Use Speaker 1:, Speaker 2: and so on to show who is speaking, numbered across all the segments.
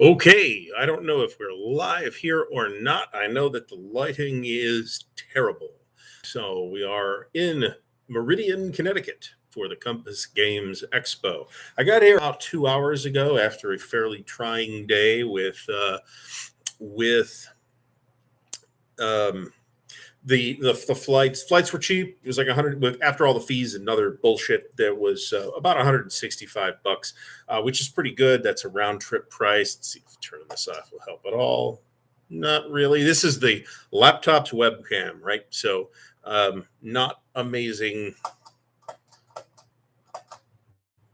Speaker 1: Okay, I don't know if we're live here or not. I know that the lighting is terrible. So we are in Meridian, Connecticut for the Compass Games Expo. I got here about 2 hours ago after a fairly trying day with um, the flights were cheap. It was like 100 with after all the fees and other bullshit. There was about $165, which is pretty good. That's a round trip price. Let's see if turning this off will help at all. Not really. This is the laptop's webcam, right? So not amazing.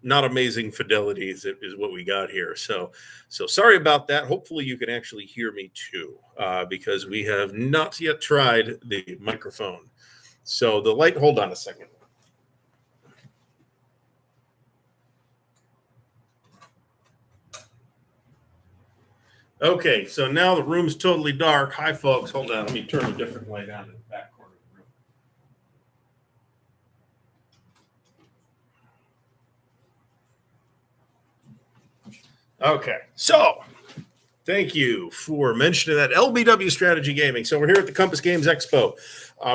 Speaker 1: Not amazing fidelity is what we got here. So sorry about that. Hopefully you can actually hear me too, because we have not yet tried the microphone. So the light. Hold on a second. Okay, so now the room's totally dark. Hi, folks. Hold on. Let me turn a different light on in the back corner of the room. Okay, so thank you for mentioning that. LBW Strategy Gaming. So we're here at the Compass Games Expo,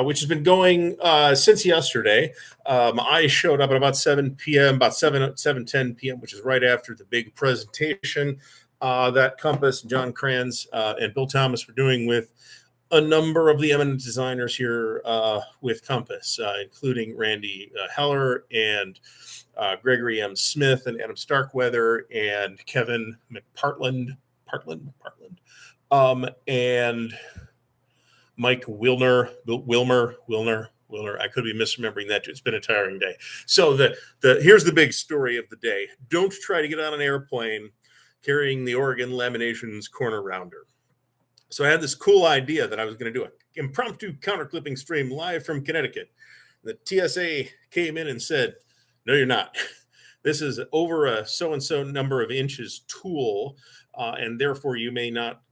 Speaker 1: which has been going since yesterday. I showed up at about 7 p.m., about 7:10 p.m., which is right after the big presentation that Compass, John Kranz, and Bill Thomas were doing with a number of the eminent designers here with Compass, including Randy Heller and Gregory M. Smith and Adam Starkweather and Kevin McPartland, and Mike Wilner. I could be misremembering that. It's been a tiring day. So here's the big story of the day. Don't try to get on an airplane carrying the Oregon Laminations corner rounder. So I had this cool idea that I was going to do an impromptu counterclipping stream live from Connecticut. The TSA came in and said, "No, you're not. This is over a so-and-so number of inches tool, and therefore you may not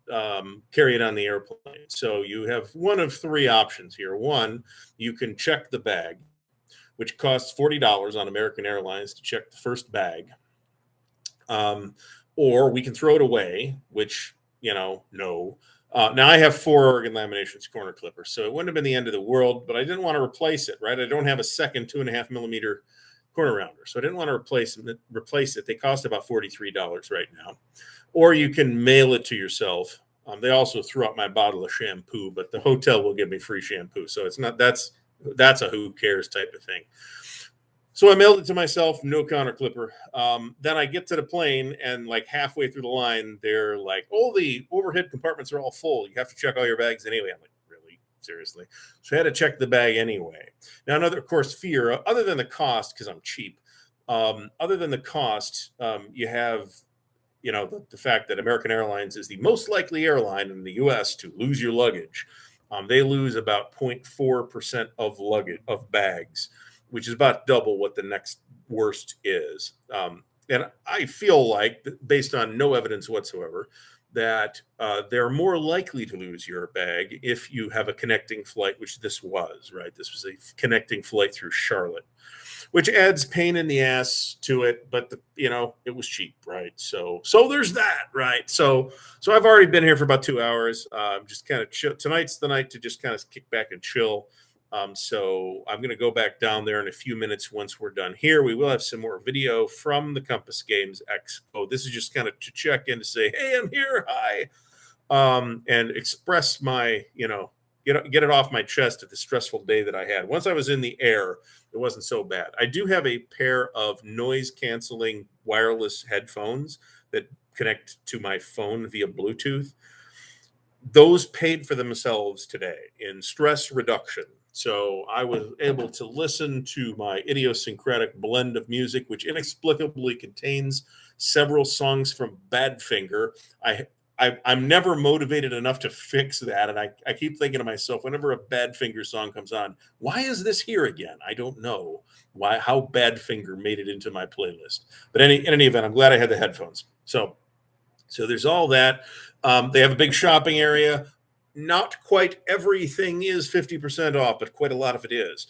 Speaker 1: carry it on the airplane." So you have one of three options here. One, you can check the bag, which costs $40 on American Airlines to check the first bag. Or we can throw it away, which, no. Now I have 4 Oregon Laminations corner clippers, so it wouldn't have been the end of the world, but I didn't want to replace it, right? I don't have a second 2.5 millimeter corner rounder, so I didn't want to replace it. They cost about $43 right now. Or you can mail it to yourself. They also threw out my bottle of shampoo, but the hotel will give me free shampoo, so it's not that's a who cares type of thing. So I mailed it to myself, no counter clipper. Then I get to the plane, and like halfway through the line, they're like, "Oh, the overhead compartments are all full. You have to check all your bags anyway." I'm like, "Really? Seriously?" So I had to check the bag anyway. Now, another, of course, fear, other than the cost, because I'm cheap, other than the cost, you have, the fact that American Airlines is the most likely airline in the U.S. to lose your luggage. They lose about 0.4% of bags, which is about double what the next worst is. And I feel like, based on no evidence whatsoever, that they're more likely to lose your bag if you have a connecting flight, which this was, right? This was a connecting flight through Charlotte, which adds pain in the ass to it, but it was cheap, right? So there's that, right? So I've already been here for about 2 hours. Just kind of chill. Tonight's the night to just kind of kick back and chill. So I'm going to go back down there in a few minutes once we're done here. We will have some more video from the Compass Games Expo. This is just kind of to check in to say, "Hey, I'm here. Hi." And express my, get it off my chest at the stressful day that I had. Once I was in the air, it wasn't so bad. I do have a pair of noise canceling wireless headphones that connect to my phone via Bluetooth. Those paid for themselves today in stress reduction. So I was able to listen to my idiosyncratic blend of music, which inexplicably contains several songs from Badfinger. I'm never motivated enough to fix that. And I keep thinking to myself, whenever a Badfinger song comes on, why is this here again? I don't know how Badfinger made it into my playlist. But in any event, I'm glad I had the headphones. So there's all that. They have a big shopping area. Not quite everything is 50% off, but quite a lot of it is.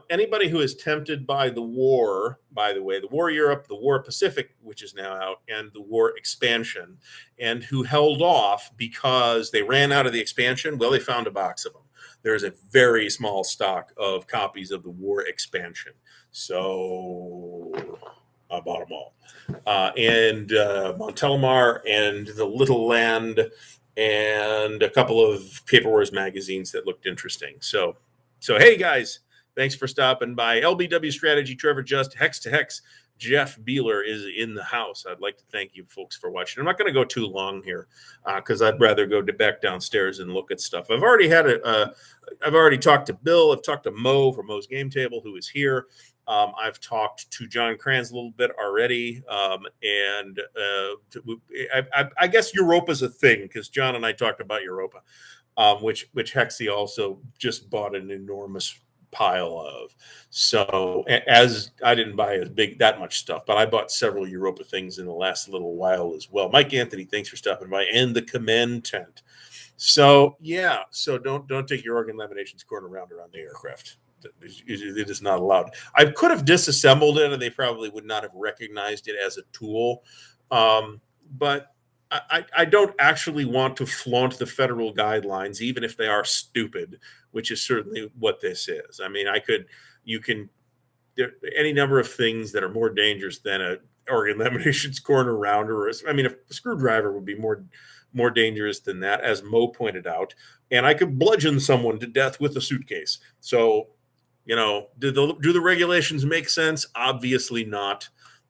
Speaker 1: Anybody who is tempted by the war, by the way, the War Europe, the War Pacific, which is now out, and the War Expansion, and who held off because they ran out of the expansion, well, they found a box of them. There's a very small stock of copies of the War Expansion. So I bought them all. And Montelimar and the Little Land and a couple of Paper Wars magazines that looked interesting. So hey, guys. Thanks for stopping by. LBW Strategy, Trevor Just, Hex to Hex, Jeff Beeler is in the house. I'd like to thank you folks for watching. I'm not going to go too long here because I'd rather go back downstairs and look at stuff. I've already talked to Bill. I've talked to Mo from Mo's Game Table, who is here. I've talked to John Kranz a little bit already. I guess Europa's a thing because John and I talked about Europa, which Hexy also just bought an enormous pile of. So as I didn't buy that much stuff, but I bought several Europa things in the last little while as well. Mike Anthony, thanks for stopping by, and the command tent. So yeah, so don't take your organ laminations corner around the aircraft. It is not allowed. I could have disassembled it and they probably would not have recognized it as a tool. But I don't actually want to flaunt the federal guidelines, even if they are stupid, which is certainly what this is. I mean, there any number of things that are more dangerous than a organ laminations corner rounder. I mean, a screwdriver would be more dangerous than that, as Mo pointed out. And I could bludgeon someone to death with a suitcase. So, do the regulations make sense? Obviously not.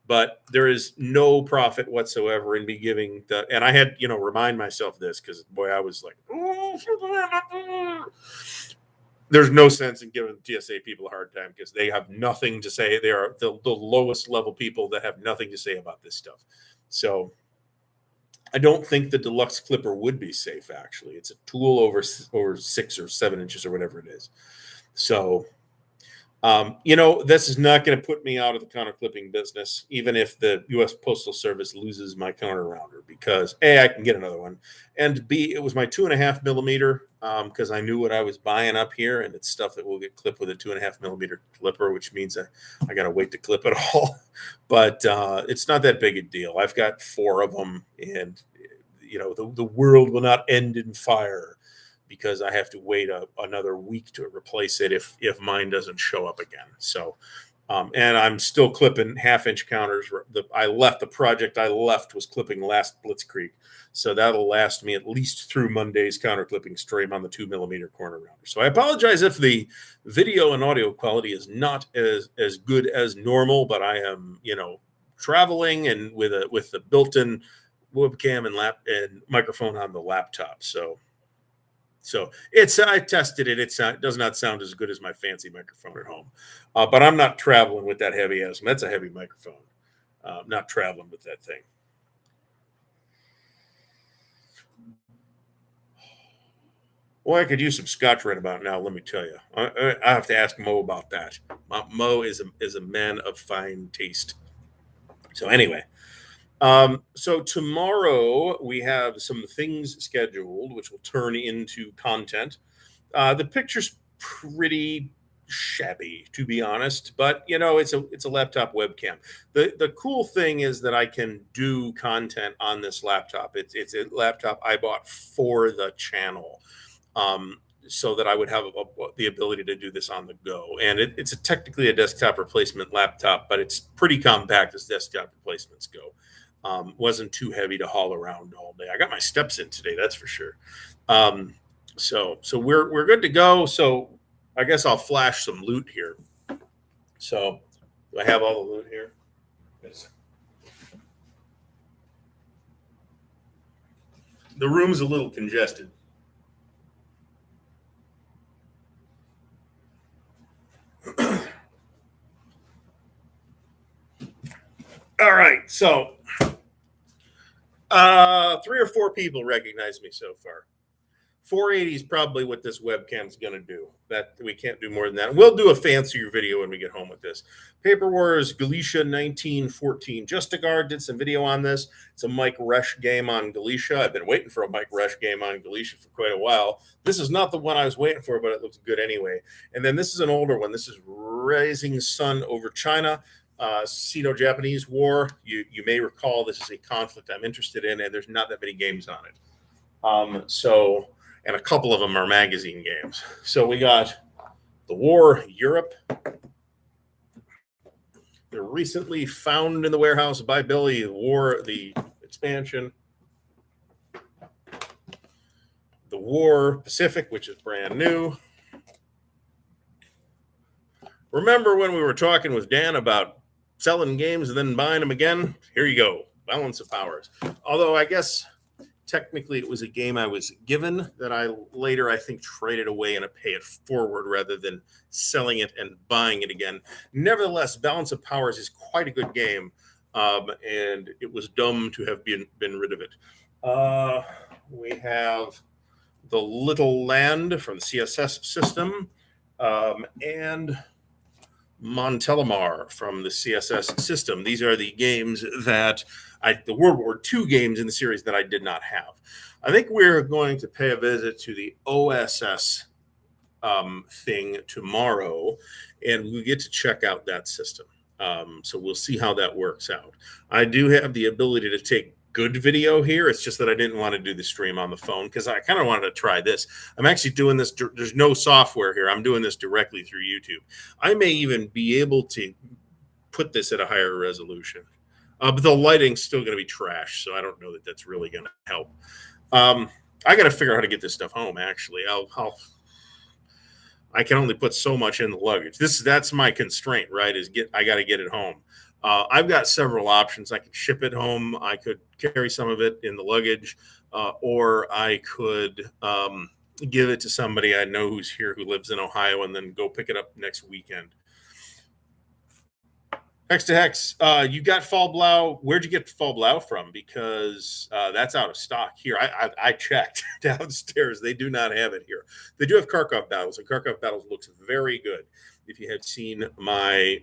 Speaker 1: But there is no profit whatsoever in me giving and I had, remind myself this because, boy, I was like, there's no sense in giving TSA people a hard time because they have nothing to say. They are the lowest level people that have nothing to say about this stuff. So I don't think the deluxe clipper would be safe, actually. It's a tool over 6 or 7 inches or whatever it is. So this is not going to put me out of the counter clipping business, even if the U.S. Postal Service loses my counter rounder, because A, I can get another one, and B, it was my 2.5 millimeter because I knew what I was buying up here, and it's stuff that will get clipped with a 2.5 millimeter clipper, which means I got to wait to clip it all. But it's not that big a deal. I've got 4 of them, and the world will not end in fire because I have to wait another week to replace it if mine doesn't show up again. So, and I'm still clipping 1/2-inch counters. The project I left was clipping last Blitzkrieg. So that'll last me at least through Monday's counter clipping stream on the 2 millimeter corner rounder. So I apologize if the video and audio quality is not as good as normal, but I am, traveling and with the built-in webcam and microphone on the laptop. So I tested it. It does not sound as good as my fancy microphone at home, but I'm not traveling with that heavy ass. That's a heavy microphone. Not traveling with that thing. Well, I could use some scotch right about now. Let me tell you, I have to ask Mo about that. Mo is a man of fine taste. So anyway. So tomorrow we have some things scheduled, which will turn into content. The picture's pretty shabby, to be honest, but it's a laptop webcam. The cool thing is that I can do content on this laptop. It's a laptop I bought for the channel, so that I would have the ability to do this on the go. And it's technically a desktop replacement laptop, but it's pretty compact as desktop replacements go. Wasn't too heavy to haul around all day. I got my steps in today, that's for sure. So we're good to go. So I guess I'll flash some loot here. So do I have all the loot here? Yes. The room's a little congested. All right, so 3 or 4 people recognize me so far. 480 is probably what this webcam is going to do. That we can't do more than that. We'll do a fancier video when we get home with this. Paper Wars Galicia 1914. Justigar did some video on this. It's a Mike Resch game on Galicia. I've been waiting for a Mike Resch game on Galicia for quite a while. This is not the one I was waiting for, but it looks good anyway. And then this is an older one. This is Rising Sun over China. Sino-Japanese War. You may recall this is a conflict I'm interested in, and there's not that many games on it. And a couple of them are magazine games. So we got the War Europe. They're recently found in the warehouse by Billy. The War, the expansion. The War Pacific, which is brand new. Remember when we were talking with Dan about selling games and then buying them again? Here you go. Balance of Powers. Although I guess technically it was a game I was given that I later, I think, traded away and pay it forward rather than selling it and buying it again. Nevertheless, Balance of Powers is quite a good game, and it was dumb to have been rid of it. We have The Little Land from the CSS system, and Montelimar from the CSS system. These are the games that the World War II games in the series that I did not have. I think we're going to pay a visit to the OSS thing tomorrow, and we get to check out that system. So we'll see how that works out. I do have the ability to take good video here. It's just that I didn't want to do the stream on the phone because I kind of wanted to try this. I'm actually doing this. There's no software here. I'm doing this directly through YouTube. I may even be able to put this at a higher resolution. But the lighting's still going to be trash, so I don't know that that's really going to help. I got to figure out how to get this stuff home, actually. I can only put so much in the luggage. That's my constraint, right, I got to get it home. I've got several options. I could ship it home. I could carry some of it in the luggage, or I could give it to somebody I know who's here who lives in Ohio and then go pick it up next weekend. Hex to Hex, you got Fall Blau. Where'd you get Fall Blau from? Because that's out of stock here. I checked downstairs. They do not have it here. They do have Kharkov Battles, and Kharkov Battles looks very good if you had seen my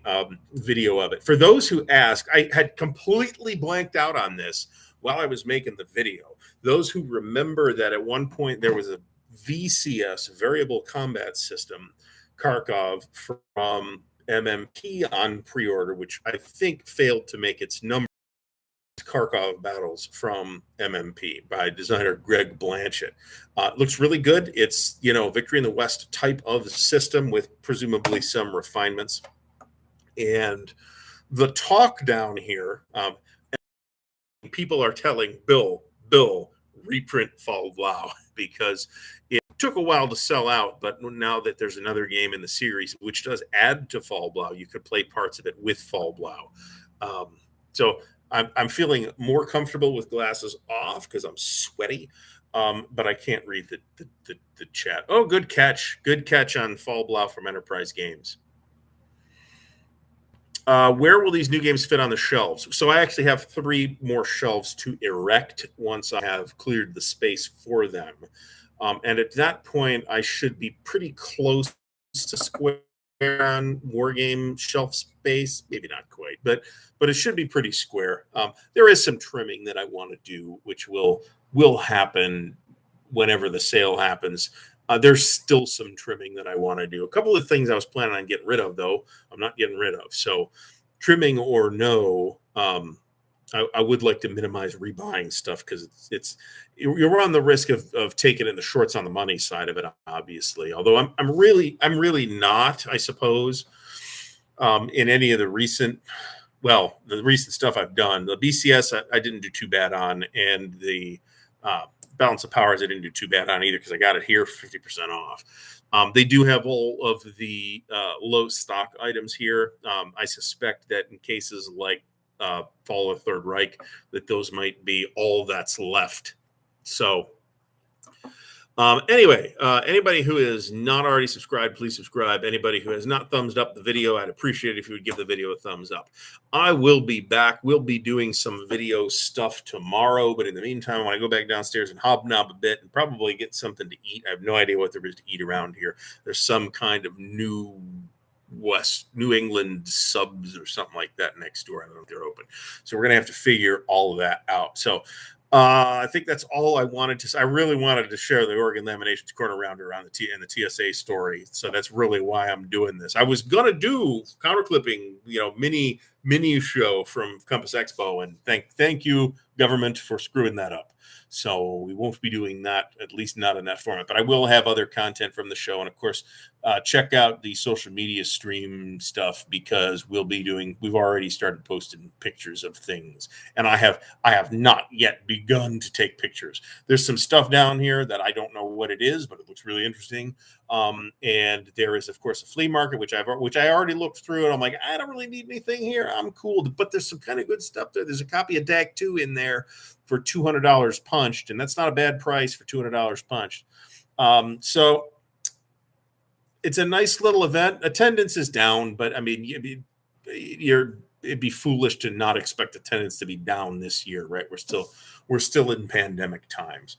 Speaker 1: video of it. For those who ask, I had completely blanked out on this while I was making the video. Those who remember that at one point there was a VCS, Variable Combat System, Kharkov from MMP on pre-order, which I think failed to make its number. Kharkov Battles from MMP by designer Greg Blanchett. It looks really good. It's, Victory in the West type of system with presumably some refinements. And the talk down here, people are telling Bill, reprint Fall Blau, because it took a while to sell out, but now that there's another game in the series which does add to Fall Blau, you could play parts of it with Fall Blau. So I'm feeling more comfortable with glasses off because I'm sweaty, but I can't read the chat. Oh, good catch on Fall Blau from Enterprise Games. Where will these new games fit on the shelves? So I actually have 3 more shelves to erect once I have cleared the space for them. And at that point, I should be pretty close to square on Wargame shelf space. Maybe not quite, but it should be pretty square. There is some trimming that I want to do, which will happen whenever the sale happens. There's still some trimming that I want to do. A couple of things I was planning on getting rid of, though, I'm not getting rid of. So trimming or no, I would like to minimize rebuying stuff because you're on the risk of taking in the shorts on the money side of it, obviously. Although I'm really not, I suppose, in any of the recent stuff I've done. The BCS I didn't do too bad on, and the Balance of Powers I didn't do too bad on either because I got it here for 50% off. They do have all of the low stock items here. I suspect that in cases like Fall of the Third Reich, that those might be all that's left. So Anyway, anybody who is not already subscribed, please subscribe. Anybody who has not thumbs up the video, I'd appreciate it if you would give the video a thumbs up. I will be back. We'll be doing some video stuff tomorrow, but in the meantime, I want to go back downstairs and hobnob a bit and probably get something to eat. I have no idea what there is to eat around here. There's some kind of New England subs or something like that next door. I don't know if they're open. So we're going to have to figure all of that out. So I think that's all I wanted to say. I really wanted to share the Oregon Laminations Corner Rounder around the TSA story. So that's really why I'm doing this. I was going to do counter clipping, mini show from Compass Expo, and thank you, government, for screwing that up. So we won't be doing that, at least not in that format. But I will have other content from the show, and of course, check out the social media stream stuff, because we've already started posting pictures of things, and I have not yet begun to take pictures. There's some stuff down here that I don't know what it is, but it looks really interesting. And there is, of course, a flea market, which I already looked through, and I'm like, I don't really need anything here. I'm cool, but there's some kind of good stuff there. There's a copy of DAC 2 in there for $200 punched, and that's not a bad price for $200 punched. So it's a nice little event. Attendance is down, but I mean, it'd be foolish to not expect attendance to be down this year, right? We're still in pandemic times.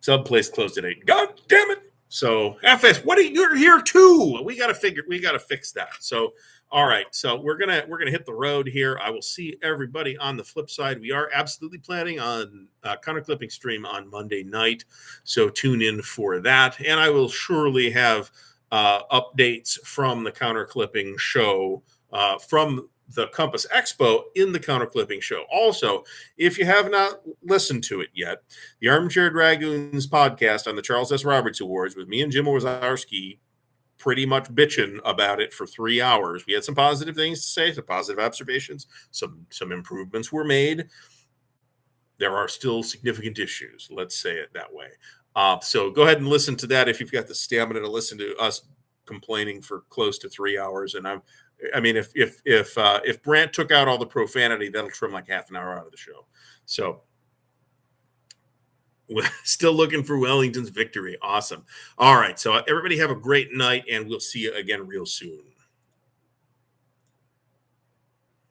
Speaker 1: Sub place closed at 8. God damn it! So FS, you're here too? We got to fix that. So all right, so we're gonna hit the road here. I will see everybody on the flip side. We are absolutely planning on counter clipping stream on Monday night, so tune in for that. And I will surely have updates from the counter clipping show from the Compass Expo in the counter clipping show. Also, if you have not listened to it yet, the Armchair Dragoons podcast on the Charles S. Roberts Awards with me and Jim Wazowski pretty much bitching about it for 3 hours. We had some positive things to say, some positive observations, some improvements were made. There are still significant issues, let's say it that way. So go ahead and listen to that if you've got the stamina to listen to us complaining for close to 3 hours. And I mean, if Brant took out all the profanity, that'll trim like half an hour out of the show. So we're still looking for Wellington's victory. Awesome. All right. So everybody have a great night, and we'll see you again real soon.